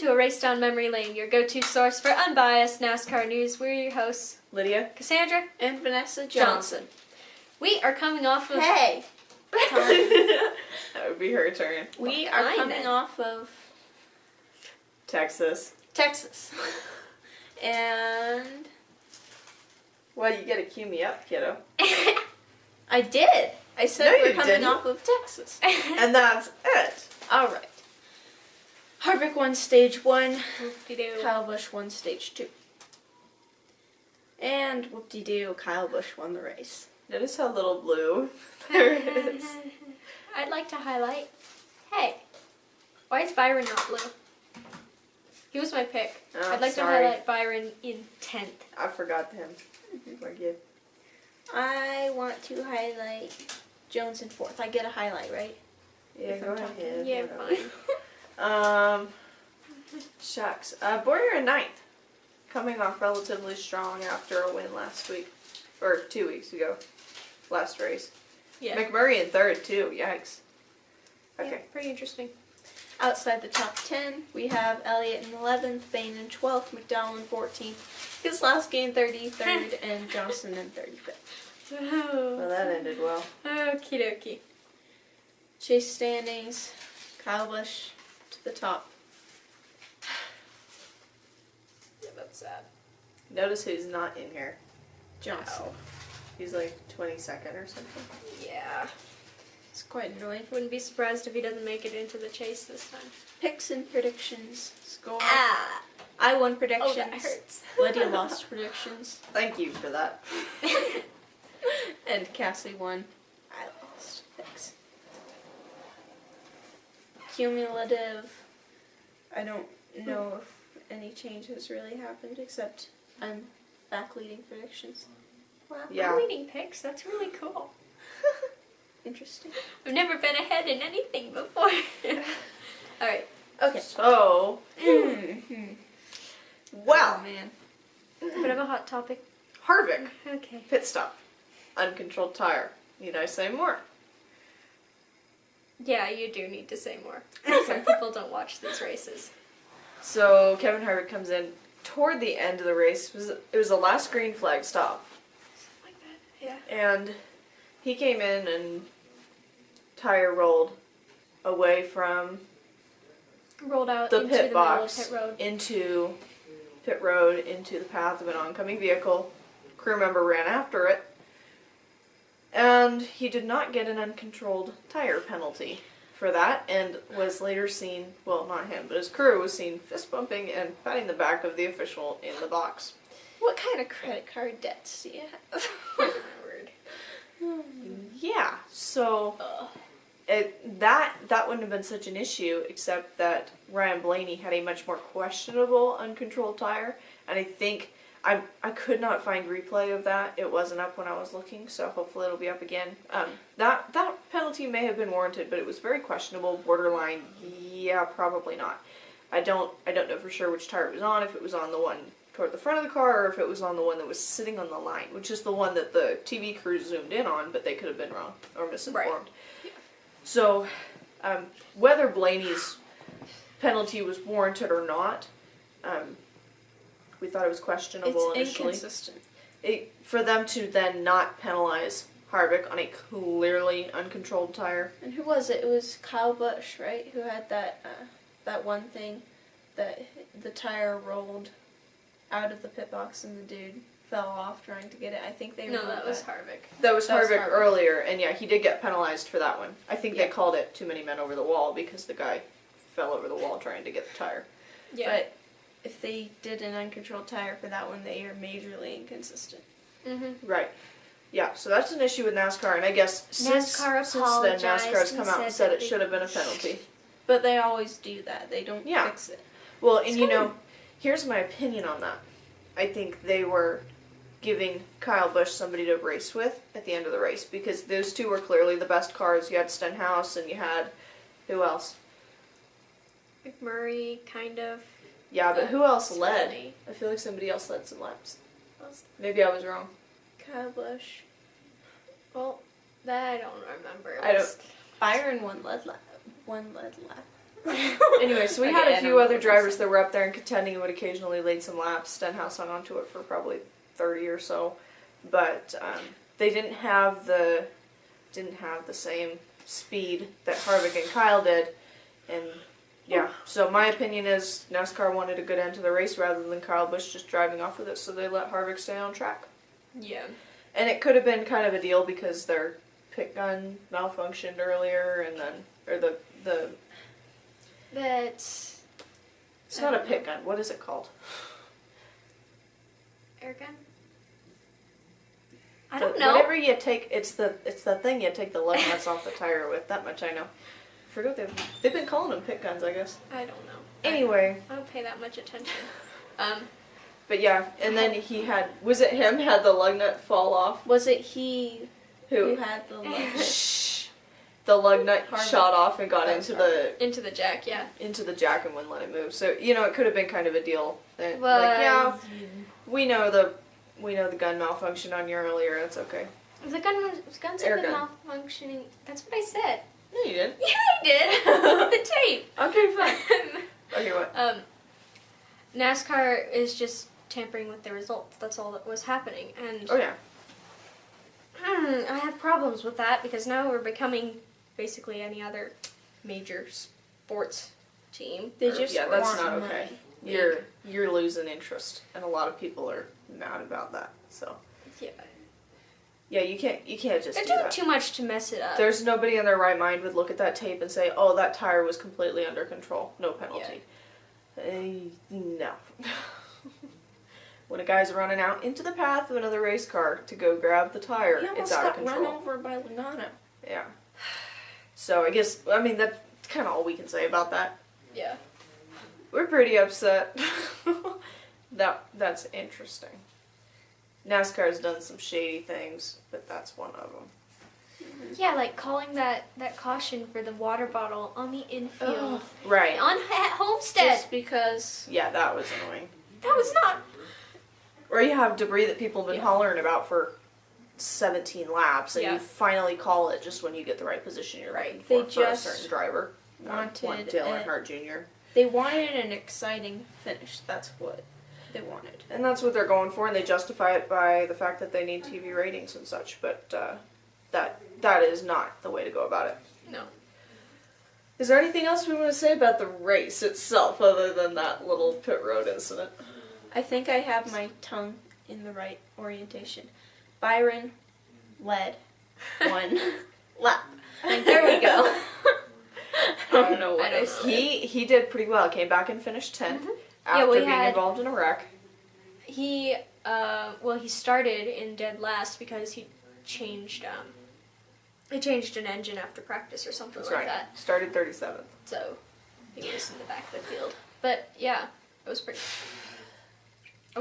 to A Race Down Memory Lane, your go-to source for unbiased NASCAR news. We're your hosts, Lydia, Cassandra, and Vanessa Johnson. We are coming off of... Hey! that would be her turn. We are coming off of Texas. And... Well, you gotta cue me up, kiddo. I did. I said No, we're you coming didn't. off of Texas. And that's it. Alright. Harvick won stage 1. Whoop-de-doo. Kyle Busch won stage 2. And whoop-de-doo, Kyle Busch won the race. Notice how little blue there is. I'd like to highlight... Hey, why is Byron not blue? He was my pick. Oh, I'd like sorry. to highlight Byron in 10th. I forgot him. Forgive. I want to highlight Jones in 4th. I get a highlight, right? Yeah, If go I'm talking. ahead. Yeah, whatever. fine. Shucks. Boyer in 9th. Coming off relatively strong after a win last week. Or 2 weeks ago. Last race. Yeah. McMurray in 3rd, too. Yikes. Okay. Yeah, pretty interesting. Outside the top 10, we have Elliott in 11th, Bain in 12th, McDowell in 14th, Keselowski in 33rd, and Johnson in 35th. Well, that ended well. Okie dokie. Chase standings, Kyle Busch to the top. Yeah, that's sad. Notice who's not in here. Johnson. Ow. He's like 22nd or something. Yeah. It's quite annoying. Wouldn't be surprised if he doesn't make it into the chase this time. Picks and predictions. Score. Ah! I won predictions. Oh, that hurts. Lydia lost predictions. Thank you for that. And Cassie won. I lost picks. Cumulative. I don't know if any change has really happened except I'm back leading predictions. Wow. Yeah. I'm leading picks. That's really cool. Interesting. I've never been ahead in anything before. Alright. Okay. So, well, Oh, man. But I have a hot topic. Harvick, Okay. pit stop, uncontrolled tire. Need I say more? Yeah, you do need to say more. Some people don't watch these races. So Kevin Harvick comes in toward the end of the race. It was the last green flag stop, Like that. Yeah. and he came in and tire rolled away from Rolled out the into pit the box middle of pit road. into pit road into the path of an oncoming vehicle. Crew member ran after it, and he did not get an uncontrolled tire penalty for that, and was later seen, well, not him, but his crew was seen fist bumping and patting the back of the official in the box. What kind of credit card debts do you have? Yeah, so that wouldn't have been such an issue, except that Ryan Blaney had a much more questionable uncontrolled tire, and I think I could not find replay of that. It wasn't up when I was looking, so hopefully it'll be up again. That penalty may have been warranted, but it was very questionable, borderline. Yeah, probably not. I don't know for sure which tire it was on. If it was on the one toward the front of the car, or if it was on the one that was sitting on the line, which is the one that the TV crew zoomed in on, but they could have been wrong or misinformed. Right. Yeah. So, whether Blaney's penalty was warranted or not, we thought it was questionable It's initially. inconsistent. For them to then not penalize Harvick on a clearly uncontrolled tire. And who was it? It was Kyle Busch, right? Who had that one thing that the tire rolled out of the pit box and the dude fell off trying to get it. I think they No, ruled that was Harvick. That was That was Harvick Harvick. earlier, and yeah, he did get penalized for that one. I think they Yeah. called it too many men over the wall because the guy fell over the wall trying to get the tire. Yeah. But if they did an uncontrolled tire for that one, they are majorly inconsistent. Right. Yeah, so that's an issue with NASCAR, and I guess since then apologized NASCAR's and come out and said said it that should have been a penalty. But they always do that. They don't Yeah. fix it. Well, and It's you kind know, here's my opinion on that. I think they were giving Kyle Busch somebody to race with at the end of the race, because those two were clearly the best cars. You had Stenhouse and you had, who else? McMurray, kind of. Yeah, but who else led? Blaney. I feel like somebody else led some laps. Maybe I was wrong. Kyle Busch. Well, that I don't remember. It I was- Byron won lead lap. Anyway, so we Okay, had I a don't few know other what drivers to that were up there and contending and would occasionally lead some laps. Stenhouse hung onto it for probably 30 or so, but they didn't have the same speed that Harvick and Kyle did, and yeah. So my opinion is NASCAR wanted a good end to the race rather than Kyle Busch just driving off with it, so they let Harvick stay on track. Yeah. And it could have been kind of a deal because their pit gun malfunctioned earlier, and then the But it's not a pit gun. What is it called? air gun? I don't know. Whenever you take, it's the thing you take the lug nuts off the tire with. That much I know. I forgot they've been calling them pit guns, I guess. I don't know. Anyway, I don't pay that much attention. but yeah, and then was it him had the lug nut fall off? Was it he who Who? had the lug? Shh. The lug nut Harvick. shot off and got That's Into the jack, yeah. into the jack and wouldn't let it move. So it could have been kind of a deal. That, Well, like, yeah, we know the gun malfunctioned on you earlier. That's okay. The guns Air have been gun. malfunctioning. That's what I said. No, you didn't. Yeah, I did. Look at the tape. Okay, fine. Okay, what? NASCAR is just tampering with the results. That's all that was happening. And Oh yeah. I have problems with that because now we're becoming basically any other major sports team. They just Yeah, that's want not money. okay. You're losing interest, and a lot of people are mad about that. So Yeah. yeah, you can't just They're do doing that. too much to mess it up. There's nobody in their right mind would look at that tape and say, "Oh, that tire was completely under control, no penalty." No. When a guy's running out into the path of another race car to go grab the tire, He it's almost out of got run control. over by Logano. Yeah. So I guess that's kind of all we can say about that. Yeah. We're pretty upset. That's interesting. NASCAR's done some shady things, but that's one of them. Yeah, like calling that caution for the water bottle on the infield. Right. At Homestead. Just because. Yeah, that was annoying. That was not. Or you have debris that people have been hollering about for 17 laps, and Yeah. you finally call it just when you get the right position you're Right. looking They for a just certain driver. wanted Dale a- Earnhardt Jr. They wanted an exciting finish. That's what they wanted. And that's what they're going for, and they justify it by the fact that they need TV ratings and such, but that is not the way to go about it. No. Is there anything else we want to say about the race itself other than that little pit road incident? I think I have my tongue in the right orientation. Byron led one lap. There we go. I don't know what I don't I know. said. He did pretty well. Came back and finished 10th Yeah, after we being had- involved in a wreck. He started in dead last because he changed an engine after practice or something That's like right. that. Started 37th. So he was in the back of the field. But yeah, I was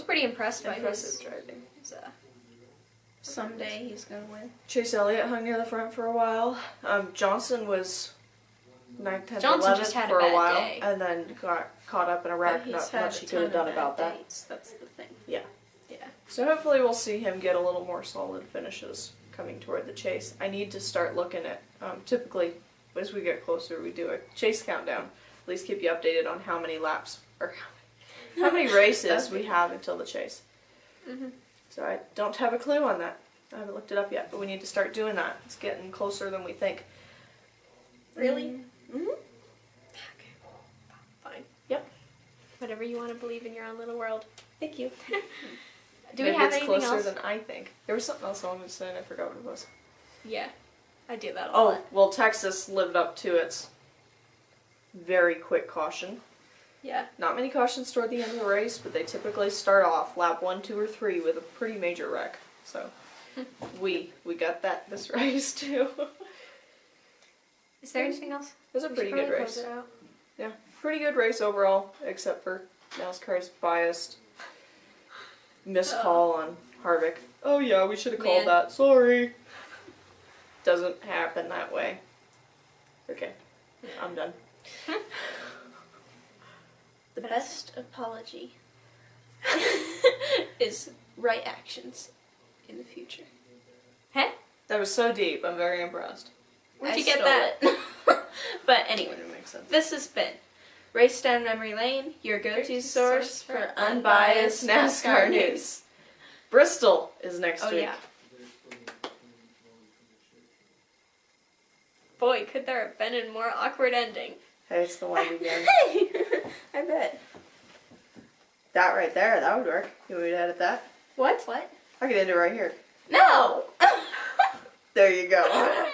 pretty impressed by Impressive driving. his Someday he's gonna win. Chase Elliott hung near the front for a while. Johnson was 9th, 10th, Johnson 11th just had a for a bad while, day. and then got caught up in a But wreck. he's Not had much a he could have ton done of about bad that. dates. That's the thing. yeah. So hopefully we'll see him get a little more solid finishes coming toward the chase. I need to start looking at, typically, as we get closer, we do a chase countdown. At least keep you updated on how many laps, or how many races we have until the chase. Mm-hmm. So I don't have a clue on that. I haven't looked it up yet, but we need to start doing that. It's getting closer than we think. Really? Mm-hmm. Okay. Fine. Yep. Whatever you want to believe in your own little world. Thank you. Do we Maybe have it's anything closer else? than I think. There was something else I wanted to say and I forgot what it was. Yeah. I do that a Oh, lot. well, Texas lived up to its very quick caution. Yeah. Not many cautions toward the end of the race, but they typically start off lap 1, 2, or 3 with a pretty major wreck. So we got that this race too. Is there anything else? It was a We pretty should good probably race. close it out. Yeah, pretty good race overall, except for NASCAR's biased missed call on Harvick. Oh yeah, we should have called Man. that. Sorry. Doesn't happen that way. Okay, I'm done. The best apology is right actions in the future. Hey? That was so deep. I'm very impressed. Where'd I you get stole that? it. But anyway, That makes sense. this has been Race Down Memory Lane, your go-to source for unbiased NASCAR news. Bristol is next week. Yeah. Boy, could there have been a more awkward ending. Hey, it's the winding end. Hey! I bet. That right there, that would work. You want me to edit that? What? What? I could end it right here. No! There you go.